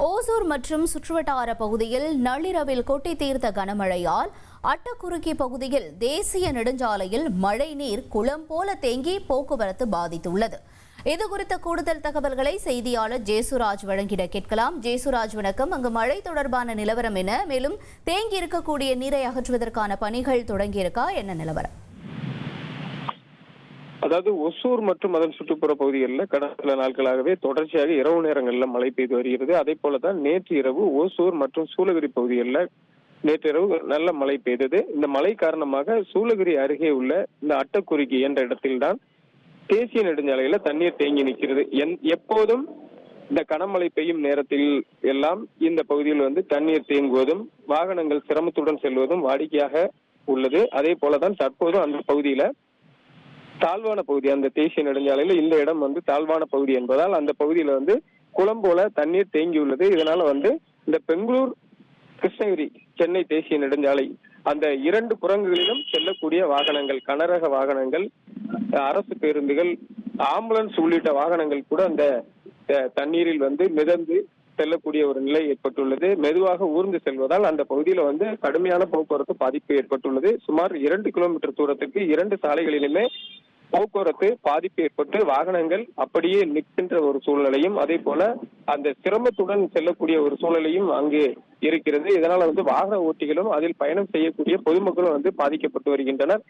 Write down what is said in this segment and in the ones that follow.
ஓசூர் மற்றும் சுற்றுவட்டார பகுதியில் நள்ளிரவில் கொட்டி தீர்த்த கனமழையால் அட்டக்குறுக்கி பகுதியில் தேசிய நெடுஞ்சாலையில் மழைநீர் குளம் போல தேங்கி போக்குவரத்து பாதித்துள்ளது. இதுகுறித்த கூடுதல் தகவல்களை செய்தியாளர் ஜேசுராஜ் வழங்கிட கேட்கலாம். ஜேசுராஜ் வணக்கம். அங்கு மழை தொடர்பான நிலவரம் என்ன? மேலும் தேங்கி இருக்கக்கூடிய நீரை அகற்றுவதற்கான பணிகள் தொடங்கியிருக்கா? என்ன நிலவரம்? அதாவது ஒசூர் மற்றும் அதன் சுற்றுப்புற பகுதிகளில் கடந்த சில நாட்களாகவே தொடர்ச்சியாக இரவு நேரங்களில் மழை பெய்து வருகிறது. அதே போலதான் நேற்று இரவு ஓசூர் மற்றும் சூளகிரி பகுதிகளில் நேற்று இரவு நல்ல மழை பெய்தது. இந்த மழை காரணமாக சூளகிரி அருகே உள்ள இந்த அட்டக்குறுக்கி என்ற இடத்தில்தான் தேசிய நெடுஞ்சாலையில தண்ணீர் தேங்கி நிற்கிறது. எப்போதும் இந்த கனமழை பெய்யும் நேரத்தில் எல்லாம் இந்த பகுதியில் தண்ணீர் தேங்குவதும் வாகனங்கள் சிரமத்துடன் செல்வதும் வாடிக்கையாக உள்ளது. அதே போலதான் தற்போதும் அந்த பகுதியில தாழ்வான பகுதி, அந்த தேசிய நெடுஞ்சாலையில இந்த இடம் தாழ்வான பகுதி என்பதால் அந்த பகுதியில குளம் போல தண்ணீர் தேங்கியுள்ளது. இதனால இந்த பெங்களூர் கிருஷ்ணகிரி சென்னை தேசிய நெடுஞ்சாலை அந்த இரண்டு புறங்களிலும் செல்லக்கூடிய வாகனங்கள், கனரக வாகனங்கள், அரசு பேருந்துகள், ஆம்புலன்ஸ் உள்ளிட்ட வாகனங்கள் கூட அந்த தண்ணீரில் மிதந்து செல்லக்கூடிய ஒரு நிலை ஏற்பட்டுள்ளது. மெதுவாக ஊர்ந்து செல்வதால் அந்த பகுதியில கடுமையான போக்குவரத்து பாதிப்பு ஏற்பட்டுள்ளது. சுமார் 2 கிலோமீட்டர் தூரத்துக்கு 2 சாலைகளிலுமே போக்குவரத்து பாதிப்பு ஏற்பட்டு வாகனங்கள் அப்படியே நிற்கின்ற ஒரு சூழ்நிலையும், அதே போல அந்த சிரமத்துடன் செல்லக்கூடிய ஒரு சூழ்நிலையும் அங்கு இருக்கிறது. இதனால வாகன ஓட்டிகளும் அதில் பயணம் செய்யக்கூடிய பொதுமக்களும் பாதிக்கப்பட்டு வருகின்றனர்.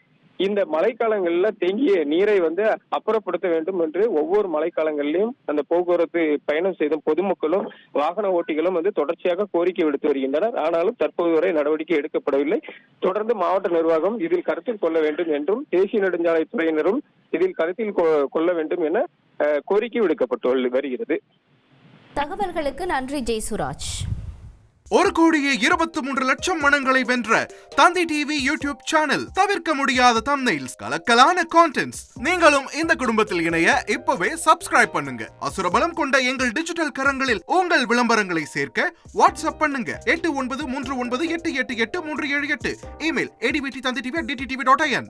இந்த மழைக்காலங்கள்ல தேங்கிய நீரை அப்புறப்படுத்த வேண்டும் என்று ஒவ்வொரு மழைக்காலங்களிலும் அந்த போக்குவரத்து பயணம் செய்த பொதுமக்களும் வாகன ஓட்டிகளும் தொடர்ச்சியாக கோரிக்கை விடுத்து வருகின்றனர். ஆனாலும் தற்போது வரை நடவடிக்கை எடுக்கப்படவில்லை. தொடர்ந்து மாவட்ட நிர்வாகம் இதில் கருத்தில் கொள்ள வேண்டும் என்றும் தேசிய நெடுஞ்சாலை துறையினரும் இதில் கருத்தில் கொள்ள வேண்டும் என கோரிக்கை விடுக்கப்பட்டு வருகிறது. தகவல்களுக்கு நன்றி ஜெயசுராஜ். 1,23,00,000 மனங்களை வென்ற தந்தி டிவி யூடியூப் சேனல். தவிர்க்க முடியாத தம்ப்நெயில்ஸ், கலக்கலான கான்டென்ட்ஸ். நீங்களும் இந்த குடும்பத்தில் இணைய இப்பவே சப்ஸ்கிரைப் பண்ணுங்க. அசுரபலம் கொண்ட எங்கள் டிஜிட்டல் கரங்களில் உங்கள் விளம்பரங்களை சேர்க்க வாட்ஸ்அப் பண்ணுங்க. 8939888838. Email advtthanditv@dttv.in.